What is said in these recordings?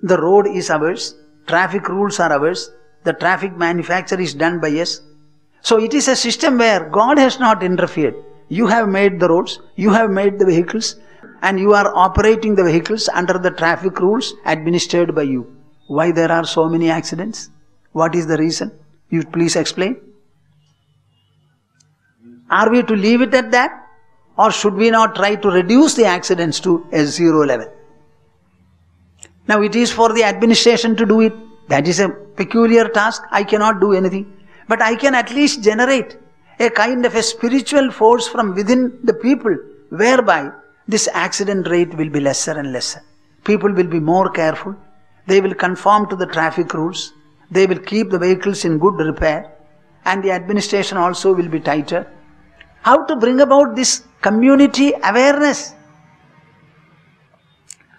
The road is ours. Traffic rules are ours. The traffic manufacture is done by us. So it is a system where God has not interfered. You have made the roads, you have made the vehicles, and you are operating the vehicles under the traffic rules administered by you. Why there are so many accidents? What is the reason? You please explain. Are we to leave it at that? Or should we not try to reduce the accidents to a zero level? Now it is for the administration to do it. That is a peculiar task. I cannot do anything. But I can at least generate a kind of a spiritual force from within the people, whereby this accident rate will be lesser and lesser. People will be more careful. They will conform to the traffic rules. They will keep the vehicles in good repair. And the administration also will be tighter. How to bring about this community awareness?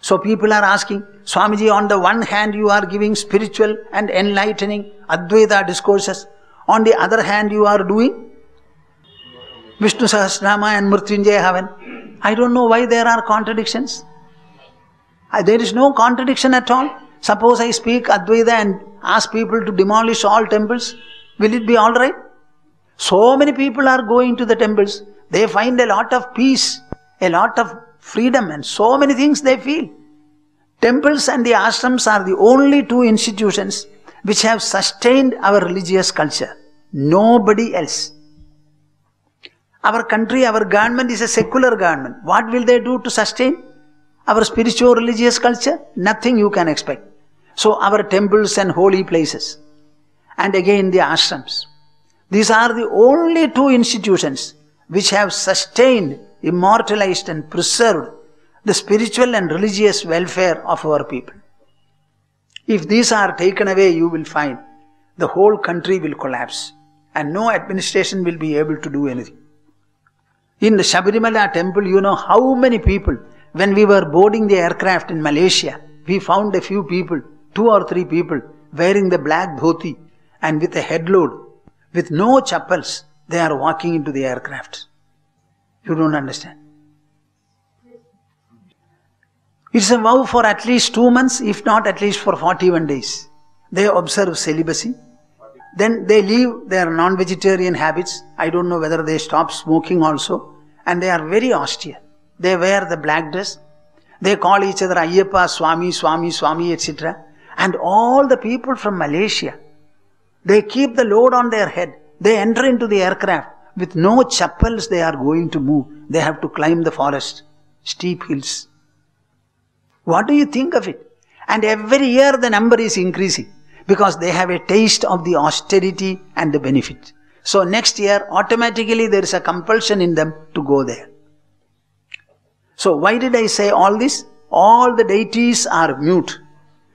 So people are asking, Swamiji, on the one hand you are giving spiritual and enlightening Advaita discourses. On the other hand you are doing Vishnu Sahasranama and Mrityunjaya Havan. I don't know why there are contradictions. There is no contradiction at all. Suppose I speak Advaita and ask people to demolish all temples. Will it be alright? So many people are going to the temples. They find a lot of peace, a lot of freedom, and so many things they feel. Temples and the ashrams are the only two institutions which have sustained our religious culture. Nobody else. Our country, our government is a secular government. What will they do to sustain our spiritual religious culture? Nothing you can expect. So our temples and holy places, and again the ashrams, these are the only two institutions which have sustained, immortalized and preserved the spiritual and religious welfare of our people. If these are taken away, you will find the whole country will collapse and no administration will be able to do anything. In the Shabarimala temple, you know how many people, when we were boarding the aircraft in Malaysia, we found a few people, 2 or 3 people, wearing the black dhoti and with a head load, with no chappals, they are walking into the aircraft. You don't understand. It's a vow for at least 2 months, if not at least for 41 days. They observe celibacy. Then they leave their non-vegetarian habits. I don't know whether they stop smoking also. And they are very austere. They wear the black dress. They call each other Ayyappa, Swami, Swami, Swami, etc. And all the people from Malaysia, they keep the load on their head. They enter into the aircraft. With no chappals they are going to move. They have to climb the forest, steep hills. What do you think of it? And every year the number is increasing because they have a taste of the austerity and the benefit. So next year automatically there is a compulsion in them to go there. So why did I say all this? All the deities are mute.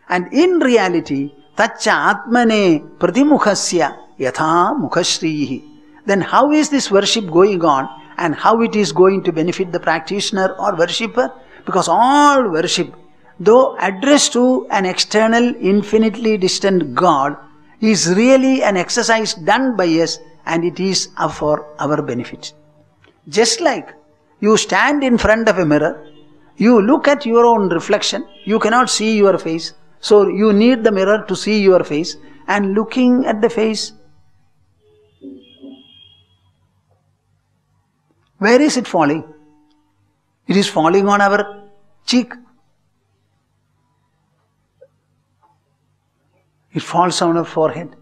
And in reality, Tacha Atmane Pratimukhasya Yatha Mukhashrihi. Then how is this worship going on and how it is going to benefit the practitioner or worshipper? Because all worship, though addressed to an external, infinitely distant God, is really an exercise done by us and it is for our benefit. Just like you stand in front of a mirror, you look at your own reflection, you cannot see your face, so you need the mirror to see your face, and looking at the face, where is it falling? It is falling on our cheek. It falls on our forehead.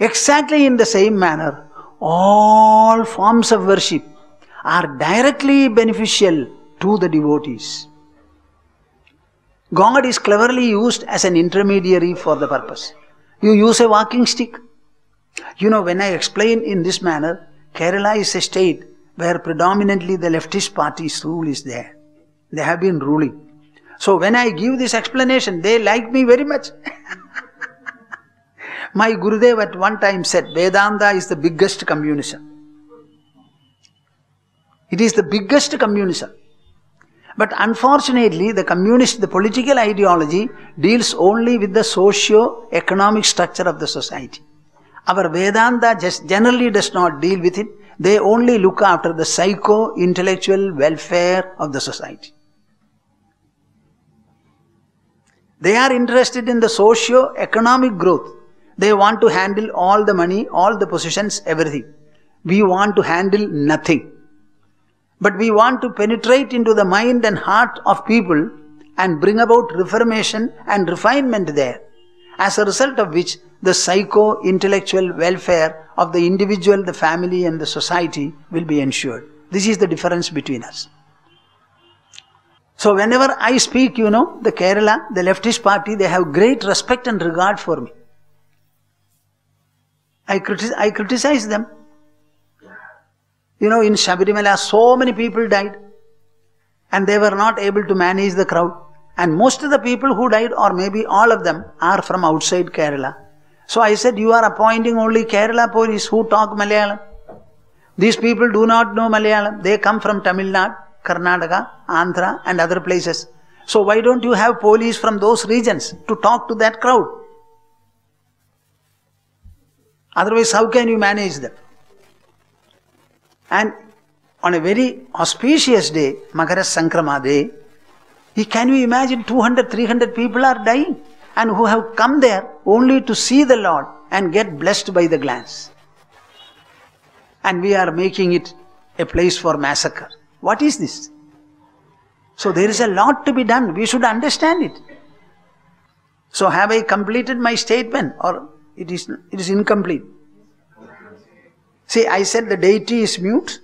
Exactly in the same manner, all forms of worship are directly beneficial to the devotees. God is cleverly used as an intermediary for the purpose. You use a walking stick. You know, when I explain in this manner, Kerala is a state where predominantly the leftist party's rule is there. They have been ruling. So when I give this explanation, they like me very much. My Gurudev at one time said, Vedanta is the biggest communism. It is the biggest communism. But unfortunately, the political ideology deals only with the socio-economic structure of the society. Our Vedanta just generally does not deal with it. They only look after the psycho-intellectual welfare of the society. They are interested in the socio-economic growth. They want to handle all the money, all the positions, everything. We want to handle nothing. But we want to penetrate into the mind and heart of people and bring about reformation and refinement there, as a result of which the psycho-intellectual welfare of the individual, the family and the society will be ensured. This is the difference between us. So whenever I speak, the Kerala, the leftist party, they have great respect and regard for me. I criticize them. In Shabarimala, so many people died and they were not able to manage the crowd. And most of the people who died, or maybe all of them, are from outside Kerala. So I said, you are appointing only Kerala police who talk Malayalam. These people do not know Malayalam. They come from Tamil Nadu, Karnataka, Andhra and other places. So why don't you have police from those regions to talk to that crowd? Otherwise, how can you manage them? And on a very auspicious day, Makara Sankrama day, can you imagine 200, 300 people are dying and who have come there only to see the Lord and get blessed by the glance. And we are making it a place for massacre. What is this? So there is a lot to be done. We should understand it. So have I completed my statement or it is incomplete? See, I said the deity is mute,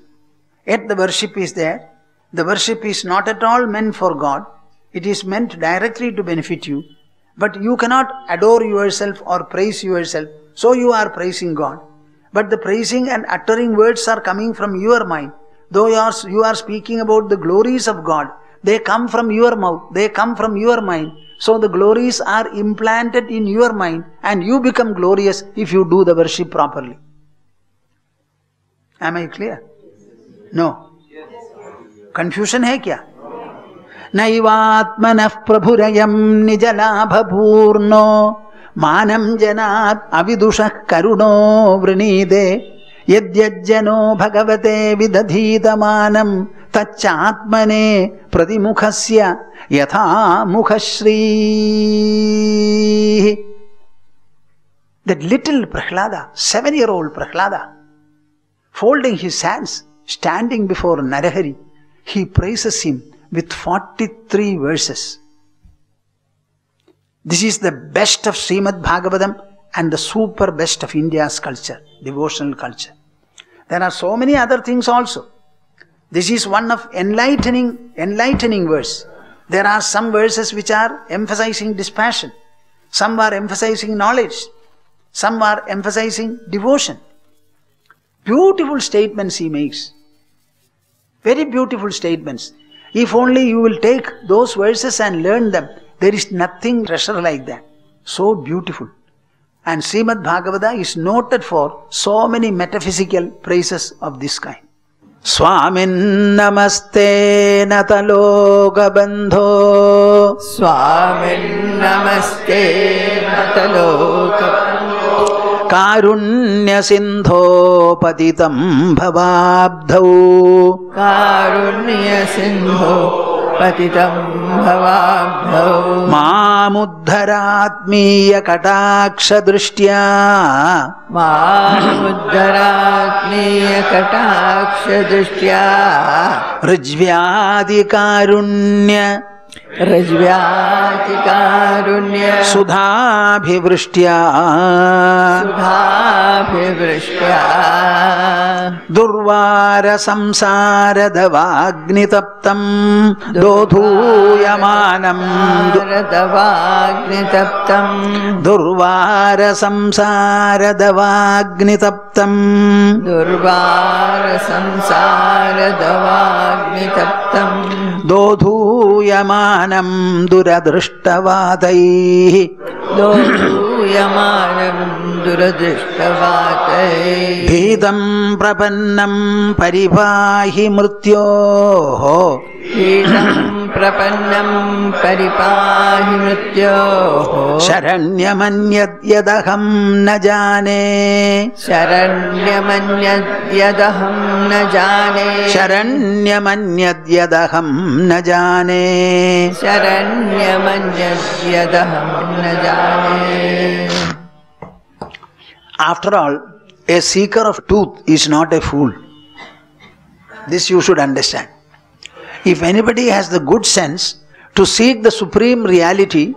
yet the worship is there. The worship is not at all meant for God. It is meant directly to benefit you. But you cannot adore yourself or praise yourself, so you are praising God. But the praising and uttering words are coming from your mind. Though you are speaking about the glories of God, they come from your mouth, they come from your mind. So the glories are implanted in your mind and you become glorious if you do the worship properly. Am I clear? No. Confusion hai kya? Naivatmanah prabhurayam nijalabhapurno manam janat avidushah karuno vrinide yadyajjano bhagavate vidadhitamanam tachatmane pradimukhasya yatha mukhashri. That little Prahlada, 7-year-old Prahlada, folding his hands, standing before Narahari, he praises him with 43 verses. This is the best of Srimad Bhagavatam and the super best of India's culture, devotional culture. There are so many other things also. This is one of enlightening verse. There are some verses which are emphasizing dispassion. Some are emphasizing knowledge. Some are emphasizing devotion. Beautiful statements he makes. Very beautiful statements. If only you will take those verses and learn them, there is nothing treasure like that. So beautiful. And Srimad Bhagavata is noted for so many metaphysical praises of this kind. Swamin namaste nataloka bandho. Swamin namaste nataloka bandho. Karunya sindho patitam bhavabdhau. Karunya sindho patitam bhavabdhau. Mamuddharatmiya kataksha drishtya. Mamuddharatmiya kataksha drishtya. Rijvyadi karunya. Rajvyati karunya. Sudhabhivrishya. Sudhabhivrishya. Durvara samsara davagnitaptam dodhuyamanam. Davagnitaptam. Durvara samsara davagnitaptam. Durvara samsara davagnitaptam. Dodhuyamanam duradrishtavadaihi. Dodhuyamanam duradrishtavadaihi. Bhidam prapannam parivahi mrityoho. Pītam prapannam paripahi mrityoho Sharanyamanyad yadaham na jane. Sharanyamanyad yadaham na jane Sharanyamanyad yadaham na jane. Sharanyamanyad yadaham na jane. After all, a seeker of truth is not a fool. This you should understand. If anybody has the good sense to seek the supreme reality,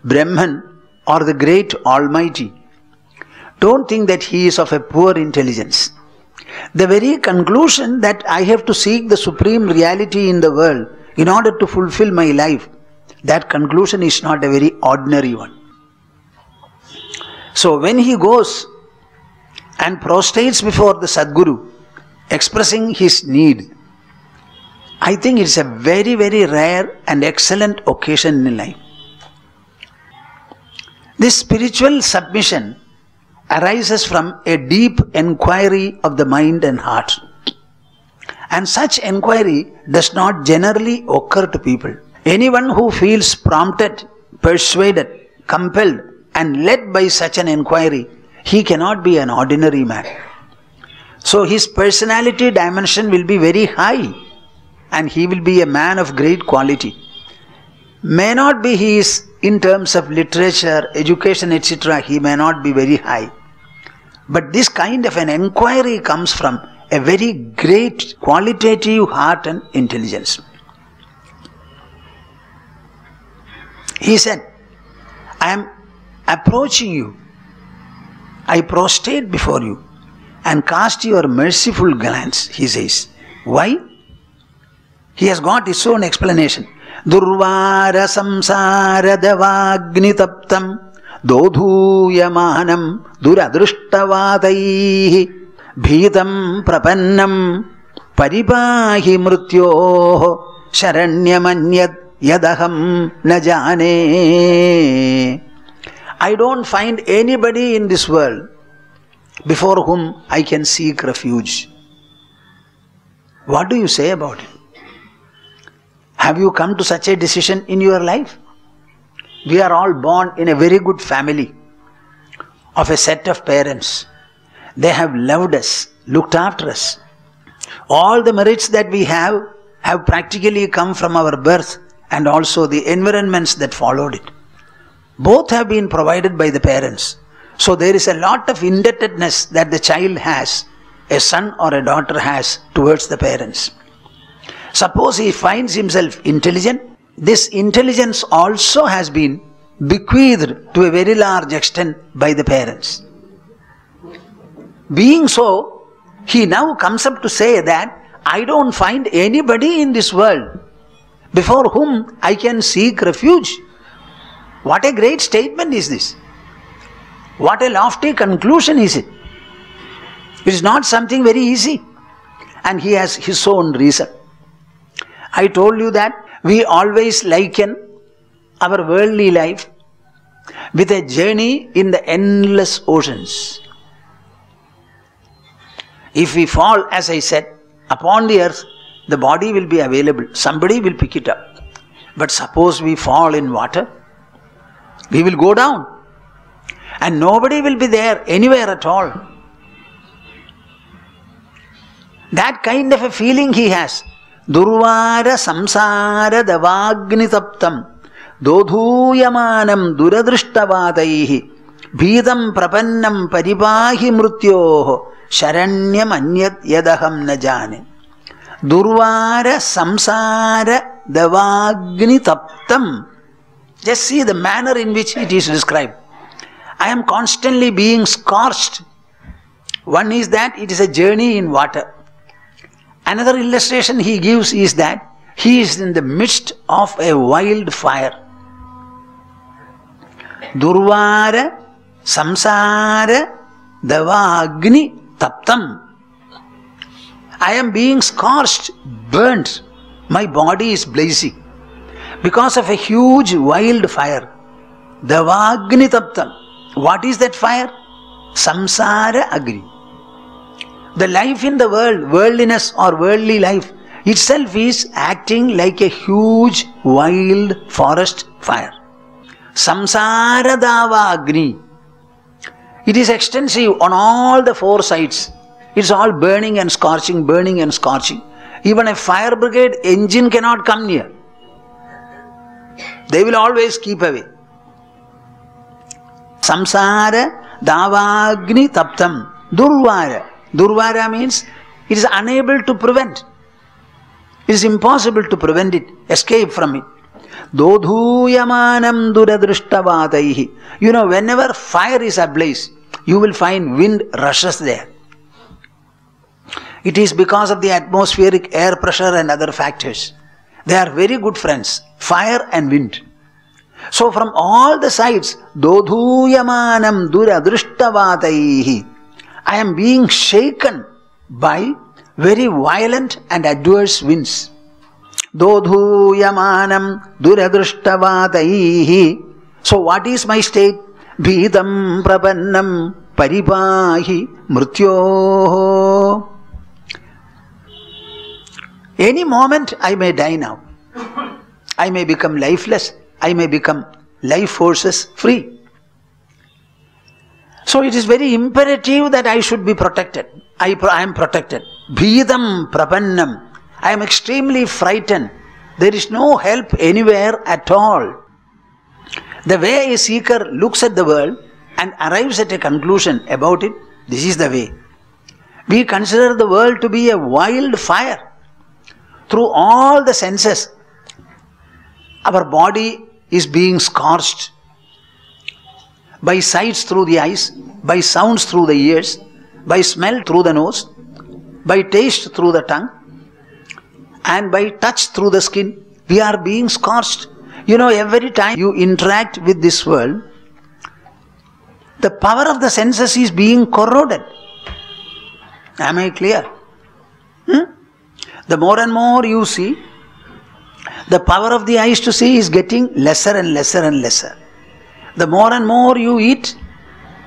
Brahman or the great Almighty, don't think that he is of a poor intelligence. The very conclusion that I have to seek the supreme reality in the world in order to fulfill my life, that conclusion is not a very ordinary one. So when he goes and prostrates before the Sadguru, expressing his need, I think it's a very, very rare and excellent occasion in life. This spiritual submission arises from a deep inquiry of the mind and heart. And such inquiry does not generally occur to people. Anyone who feels prompted, persuaded, compelled and led by such an inquiry, he cannot be an ordinary man. So his personality dimension will be very high and he will be a man of great quality. May not be he is in terms of literature, education, etc., he may not be very high. But this kind of an inquiry comes from a very great qualitative heart and intelligence. He said, I am approaching you. I prostrate before you and cast your merciful glance, he says. Why? He has got his own explanation. Durvara samsara devagni taptam dodhuyamanam duradrishtavadaihi bhitam prapannam paripahi mrityoho sharanyamanyad yadaham na jane. I don't find anybody in this world before whom I can seek refuge. What do you say about it? Have you come to such a decision in your life? We are all born in a very good family of a set of parents. They have loved us, looked after us. All the merits that we have practically come from our birth and also the environments that followed it. Both have been provided by the parents. So there is a lot of indebtedness that the child has, a son or a daughter has towards the parents. Suppose he finds himself intelligent, this intelligence also has been bequeathed to a very large extent by the parents. Being so, he now comes up to say that I don't find anybody in this world before whom I can seek refuge. What a great statement is this. What a lofty conclusion is it. It is not something very easy. And he has his own reason. I told you that we always liken our worldly life with a journey in the endless oceans. If we fall, as I said, upon the earth, the body will be available. Somebody will pick it up. But suppose we fall in water, we will go down. And nobody will be there anywhere at all. That kind of a feeling he has. Durvara samsara davagni taptam dodhuyamanam duradrishtavadaihi bhidam prapannam paripahi mrityoho sharanyam anyat yadaham na jane. Durvara samsara davagni taptam. Just see the manner in which it is described. I am constantly being scorched. One is that it is a journey in water. Another illustration he gives is that he is in the midst of a wildfire. Durvara samsara davagni taptam. I am being scorched, burnt. My body is blazing because of a huge wildfire. Davagni taptam. What is that fire? Samsara agni. The life in the world, worldliness or worldly life, itself is acting like a huge wild forest fire. Samsara dava agni. It is extensive on all the four sides. It's all burning and scorching, burning and scorching. Even a fire brigade engine cannot come near. They will always keep away. Samsara davagni taptam durvara. Durvara means it is unable to prevent. It is impossible to prevent it, escape from it. Dodhuyamanam duradrishtavadaihi. You know, whenever fire is ablaze, you will find wind rushes there. It is because of the atmospheric air pressure and other factors. They are very good friends, fire and wind. So from all the sides, Dodhuyamanam duradrishtavadaihi. I am being shaken by very violent and adverse winds. Dodhuyamanam duradrishtavadaihi. So what is my state? Bhidam prabannam paripahi mrityoho. Any moment I may die now. I may become lifeless. I may become life forces free. So it is very imperative that I should be protected. I am protected. Bhidam prabannam. I am extremely frightened. There is no help anywhere at all. The way a seeker looks at the world and arrives at a conclusion about it, this is the way. We consider the world to be a wild fire. Through all the senses, our body is being scorched. By sights through the eyes, by sounds through the ears, by smell through the nose, by taste through the tongue, and by touch through the skin. We are being scorched. You know, every time you interact with this world, the power of the senses is being corroded. Am I clear? The more and more you see, the power of the eyes to see is getting lesser and lesser and lesser. The more and more you eat,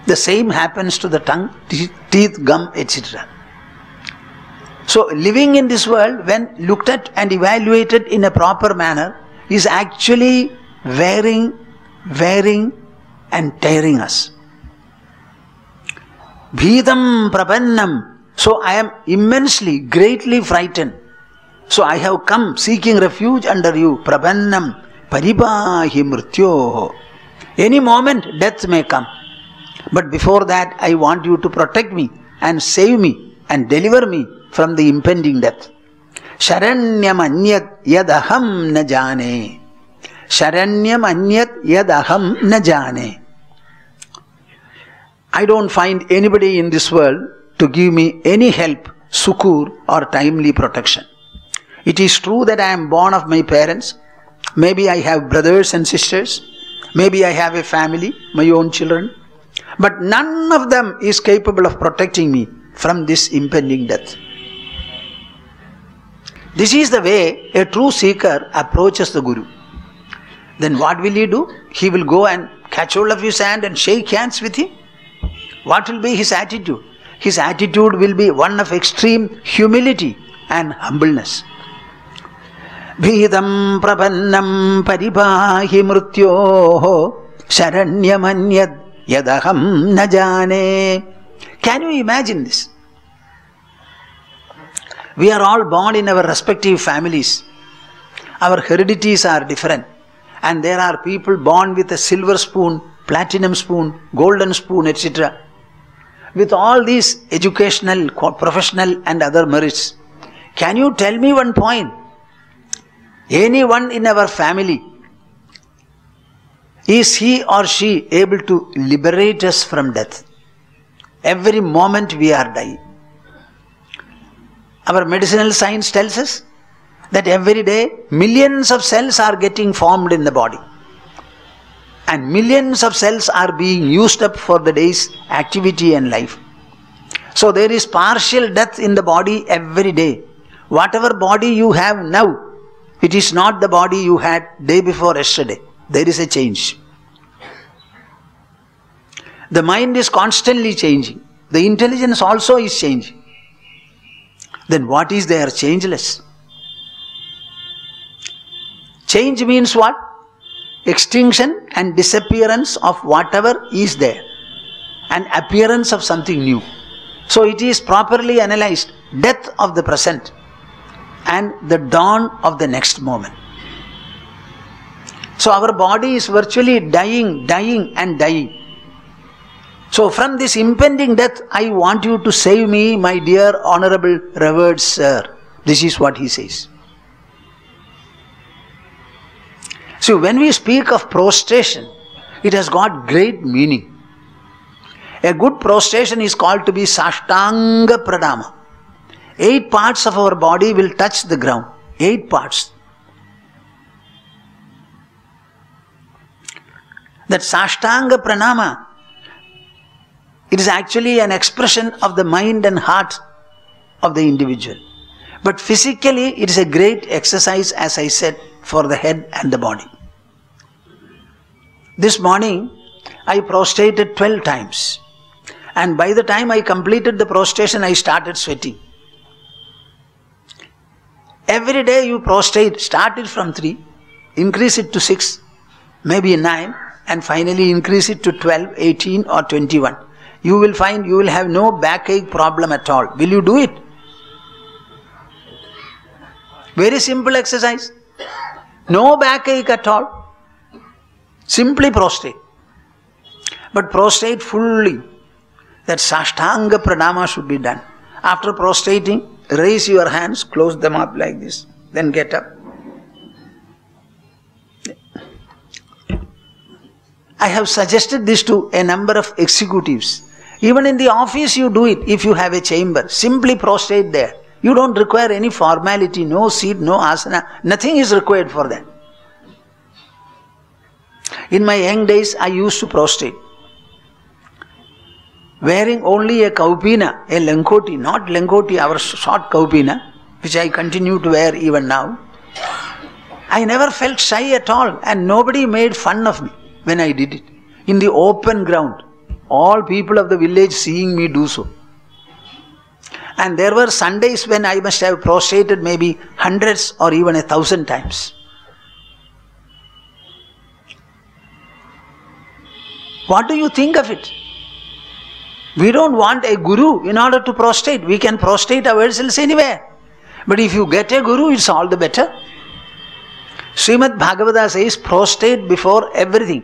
the same happens to the tongue, teeth, gum, etc. So living in this world, when looked at and evaluated in a proper manner, is actually wearing and tearing us. Bhidam prabannam. So I am immensely, greatly frightened. So I have come seeking refuge under you. Prabannam paripahi mrityoho. Any moment death may come. But before that I want you to protect me and save me and deliver me from the impending death. Sharanyam anyat yadaham na jane. Sharanyam anyat yadaham na jane. I don't find anybody in this world to give me any help, succour or timely protection. It is true that I am born of my parents. Maybe I have brothers and sisters. Maybe I have a family, my own children. But none of them is capable of protecting me from this impending death. This is the way a true seeker approaches the Guru. Then what will he do? He will go and catch hold of his hand and shake hands with him. What will be his attitude? His attitude will be one of extreme humility and humbleness. Bhidam prabannam paripahi mrityoho sharanyamanyad yadaham na jane. Can you imagine this? We are all born in our respective families. Our heredities are different. And there are people born with a silver spoon, platinum spoon, golden spoon, etc. With all these educational, professional and other merits. Can you tell me one point? Anyone in our family, is he or she able to liberate us from death? Every moment we are dying. Our medicinal science tells us that every day millions of cells are getting formed in the body. And millions of cells are being used up for the day's activity and life. So there is partial death in the body every day. Whatever body you have now, it is not the body you had day before yesterday. There is a change. The mind is constantly changing. The intelligence also is changing. Then what is there changeless? Change means what? Extinction and disappearance of whatever is there and appearance of something new. So it is properly analyzed, death of the present and the dawn of the next moment. So our body is virtually dying and dying. So from this impending death, I want you to save me, my dear, honorable, revered sir. This is what he says. So when we speak of prostration, it has got great meaning. A good prostration is called to be Sashtanga Pranama. 8 parts of our body will touch the ground. 8 parts. That Sashtanga Pranama, it is actually an expression of the mind and heart of the individual. But physically, it is a great exercise, as I said, for the head and the body. This morning, I prostrated 12 times. And by the time I completed the prostration, I started sweating. Every day you prostrate, start it from 3, increase it to 6, maybe 9, and finally increase it to 12, 18 or 21. You will find you will have no backache problem at all. Will you do it? Very simple exercise. No backache at all. Simply prostrate. But prostrate fully. That Sashtanga Pranama should be done. After prostrating, raise your hands, close them up like this. Then get up. I have suggested this to a number of executives. Even in the office you do it if you have a chamber. Simply prostrate there. You don't require any formality, no seat, no asana. Nothing is required for that. In my young days, I used to prostrate. Wearing only a kaupina, a lenkoti, not lenkoti, our short kaupina, which I continue to wear even now. I never felt shy at all and nobody made fun of me when I did it. In the open ground, all people of the village seeing me do so. And there were Sundays when I must have prostrated maybe hundreds or even 1,000 times. What do you think of it? We don't want a guru in order to prostrate. We can prostrate ourselves anywhere. But if you get a guru, it's all the better. Srimad Bhagavata says, prostrate before everything.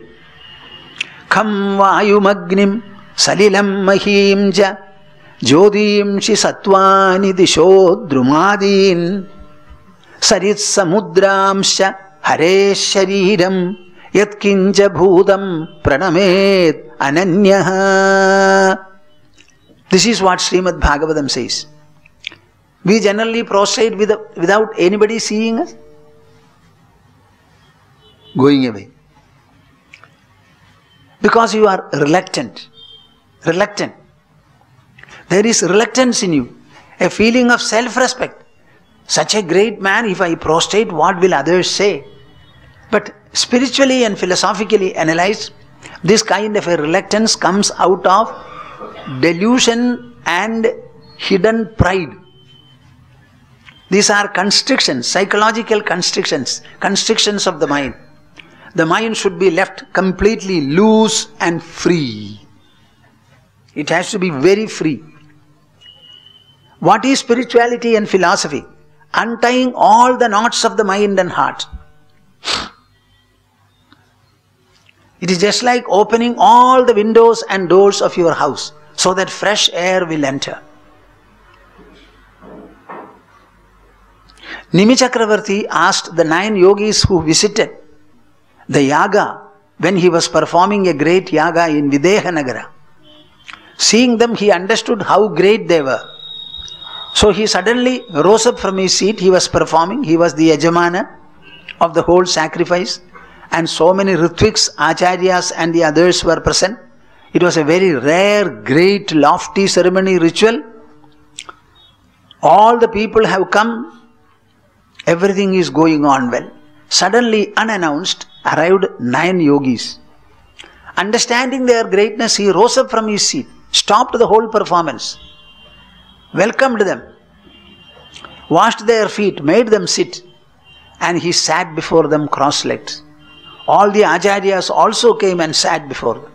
Kham vayumagnim salilam mahim ja jyodim shi satvani disho drumadin sarit samudramsha hare shariram yatkinja bhudam pranamet ananyaha. This is what Srimad Bhagavatam says. We generally prostrate without anybody seeing us. Going away. Because you are reluctant. Reluctant. There is reluctance in you. A feeling of self-respect. Such a great man, if I prostrate, what will others say? But spiritually and philosophically analyzed, this kind of a reluctance comes out of delusion and hidden pride. These are constrictions, psychological constrictions, constrictions of the mind. The mind should be left completely loose and free. It has to be very free. What is spirituality and philosophy? Untying all the knots of the mind and heart. It is just like opening all the windows and doors of your house so that fresh air will enter. Nimi Chakravarti asked the 9 yogis who visited the yaga when he was performing a great yaga in Videhanagara. Seeing them, he understood how great they were. So he suddenly rose up from his seat. He was performing. He was the Yajamana of the whole sacrifice. And so many Ritviks, Acharyas and the others were present. It was a very rare, great, lofty ceremony ritual. All the people have come. Everything is going on well. Suddenly, unannounced, arrived 9 yogis. Understanding their greatness, he rose up from his seat, stopped the whole performance, welcomed them, washed their feet, made them sit, and he sat before them cross-legged. All the acharyas also came and sat before them.